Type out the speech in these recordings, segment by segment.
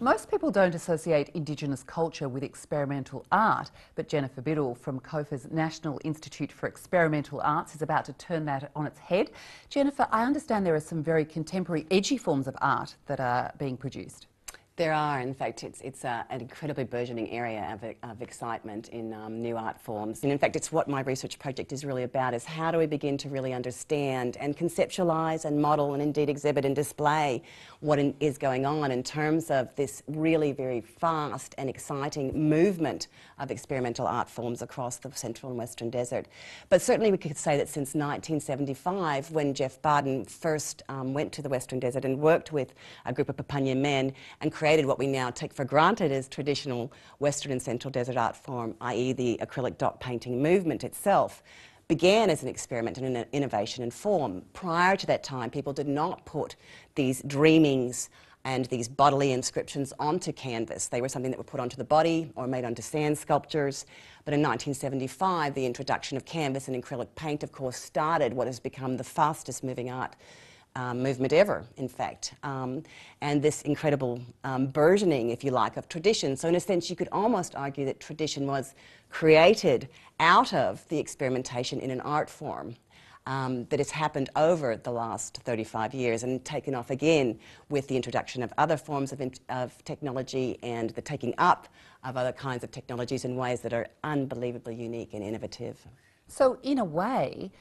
Most people don't associate Indigenous culture with experimental art, but Jennifer Biddle from COFA's National Institute for Experimental Arts is about to turn that on its head. Jennifer, I understand there are some very contemporary, edgy forms of art that are being produced. There are. In fact, it's an incredibly burgeoning area of excitement in new art forms. And in fact, it's what my research project is really about, is how do we begin to really understand and conceptualise and model and indeed exhibit and display what is going on in terms of this really very fast and exciting movement of experimental art forms across the Central and Western Desert. But certainly we could say that since 1975, when Jeff Barden first went to the Western Desert and worked with a group of Papunya men and created what we now take for granted as traditional Western and Central Desert art form, i.e. the acrylic dot painting movement itself, began as an experiment and an innovation in form. Prior to that time, people did not put these dreamings and these bodily inscriptions onto canvas. They were something that were put onto the body or made onto sand sculptures. But in 1975, the introduction of canvas and acrylic paint, of course, started what has become the fastest moving art movement ever, in fact, and this incredible burgeoning, if you like, of tradition. So in a sense, you could almost argue that tradition was created out of the experimentation in an art form that has happened over the last 35 years and taken off again with the introduction of other forms of technology and the taking up of other kinds of technologies in ways that are unbelievably unique and innovative. So in a way,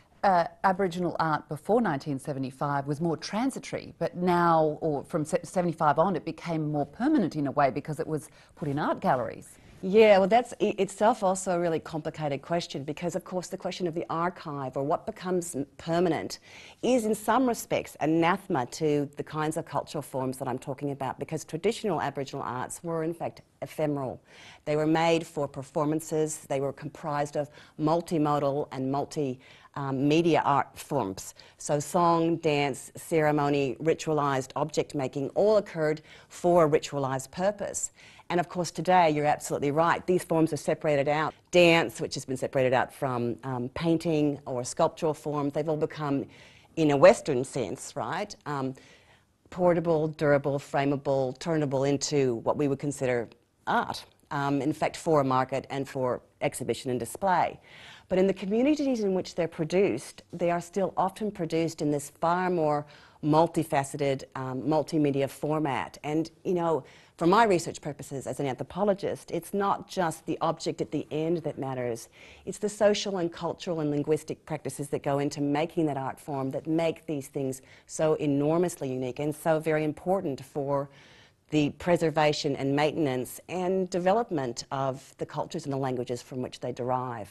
Aboriginal art before 1975 was more transitory, but now, or from 75 on, it became more permanent in a way because it was put in art galleries. Yeah, well, that's itself also a really complicated question, because of course the question of the archive, or what becomes permanent, is in some respects anathema to the kinds of cultural forms that I'm talking about, because traditional Aboriginal arts were in fact ephemeral. They were made for performances. They were comprised of multimodal and media art forms. So song, dance, ceremony, ritualised object making all occurred for a ritualised purpose. And of course today, you're absolutely right, these forms are separated out. Dance, which has been separated out from painting or sculptural forms, they've all become, in a Western sense, right, portable, durable, frameable, turnable into what we would consider art. In fact, for a market and for exhibition and display. But in the communities in which they're produced, they are still often produced in this far more multifaceted, multimedia format. And, you know, for my research purposes as an anthropologist, it's not just the object at the end that matters. It's the social and cultural and linguistic practices that go into making that art form that make these things so enormously unique and so very important for the preservation and maintenance and development of the cultures and the languages from which they derive.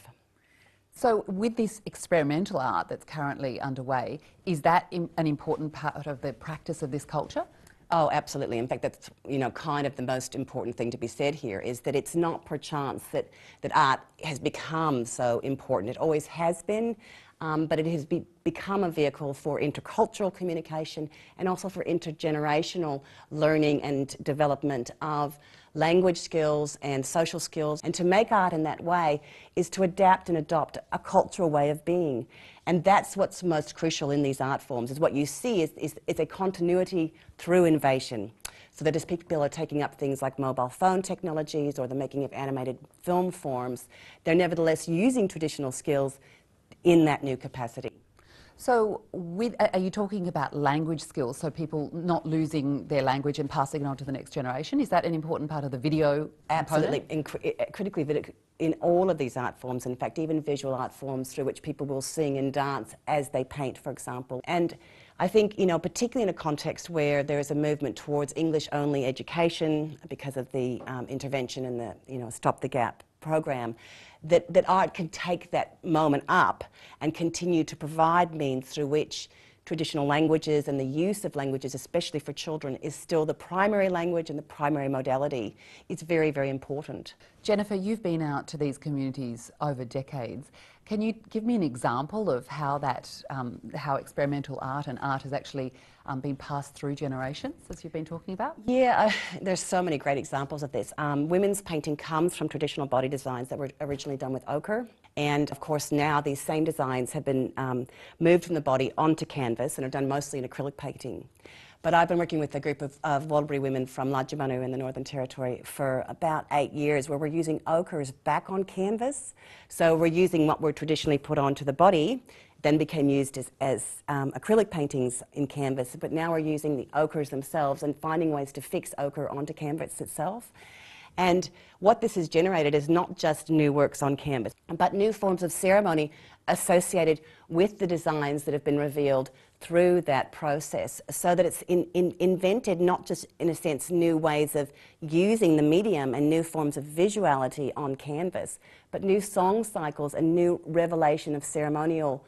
So with this experimental art that's currently underway, is that an important part of the practice of this culture? Oh, absolutely. In fact, that's, you know, kind of the most important thing to be said here, is that it's not perchance that art has become so important. It always has been, but it has become a vehicle for intercultural communication and also for intergenerational learning and development of language skills and social skills. And to make art in that way is to adapt and adopt a cultural way of being. And that's what's most crucial in these art forms, is what you see is a continuity through innovation. So that as people are taking up things like mobile phone technologies or the making of animated film forms, they're nevertheless using traditional skills in that new capacity. So are you talking about language skills, so people not losing their language and passing it on to the next generation? Is that an important part of the video Absolutely. component? Critically, in all of these art forms, in fact, even visual art forms through which people will sing and dance as they paint, for example. And I think, you know, particularly in a context where there is a movement towards English-only education because of the intervention in the, you know, Stop the Gap program, that art can take that moment up and continue to provide means through which traditional languages and the use of languages, especially for children, is still the primary language and the primary modality. It's very, very important. Jennifer, you've been out to these communities over decades. Can you give me an example of how how experimental art and art has actually been passed through generations, as you've been talking about? Yeah, there's so many great examples of this. Women's painting comes from traditional body designs that were originally done with ochre. And of course now these same designs have been moved from the body onto canvas and are done mostly in acrylic painting. But I've been working with a group of Wallaby women from Ladjamanu in the Northern Territory for about 8 years, where we're using ochres back on canvas. So we're using what were traditionally put onto the body, then became used as acrylic paintings in canvas, but now we're using the ochres themselves and finding ways to fix ochre onto canvas itself. And what this has generated is not just new works on canvas, but new forms of ceremony associated with the designs that have been revealed through that process, so that it's invented not just, in a sense, new ways of using the medium and new forms of visuality on canvas, but new song cycles and new revelation of ceremonial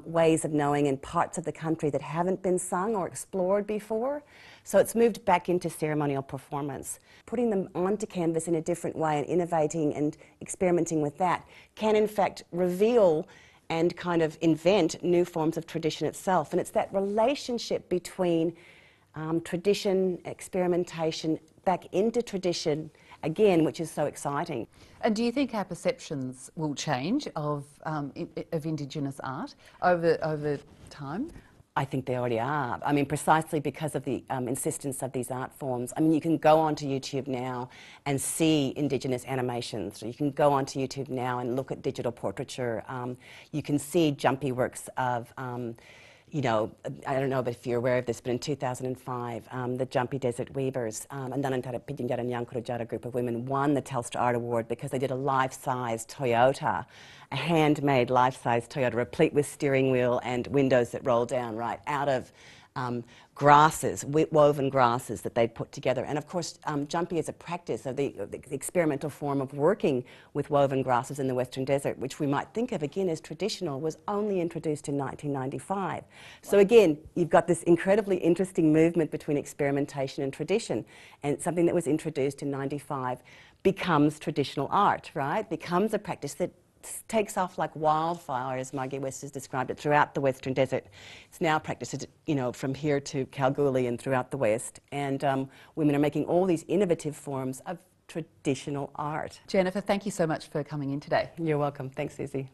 ways of knowing in parts of the country that haven't been sung or explored before. So it's moved back into ceremonial performance. Putting them onto canvas in a different way and innovating and experimenting with that can in fact reveal and kind of invent new forms of tradition itself. And it's that relationship between tradition, experimentation, back into tradition again, which is so exciting. And do you think our perceptions will change of Indigenous art over time? I think they already are. I mean, precisely because of the insistence of these art forms. I mean, you can go onto YouTube now and see Indigenous animations. You can go onto YouTube now and look at digital portraiture. You can see jumpy works of, you know, I don't know if you're aware of this, but in 2005, the Jumpy Desert Weavers, a Nanantara Pidjinjara Nyankurujara group of women won the Telstra Art Award because they did a life-size Toyota, a handmade life-size Toyota, replete with steering wheel and windows that roll down right out of grasses, woven grasses that they put together. And of course, Jumpy is a practice of the experimental form of working with woven grasses in the Western Desert, which we might think of again as traditional, was only introduced in 1995. So again, you've got this incredibly interesting movement between experimentation and tradition, and something that was introduced in 95 becomes traditional art, right? Becomes a practice that takes off like wildfire, as Margie West has described it, throughout the Western Desert. It's now practiced, you know, from here to Kalgoorlie and throughout the West. And women are making all these innovative forms of traditional art. Jennifer, thank you so much for coming in today. You're welcome. Thanks, Susie.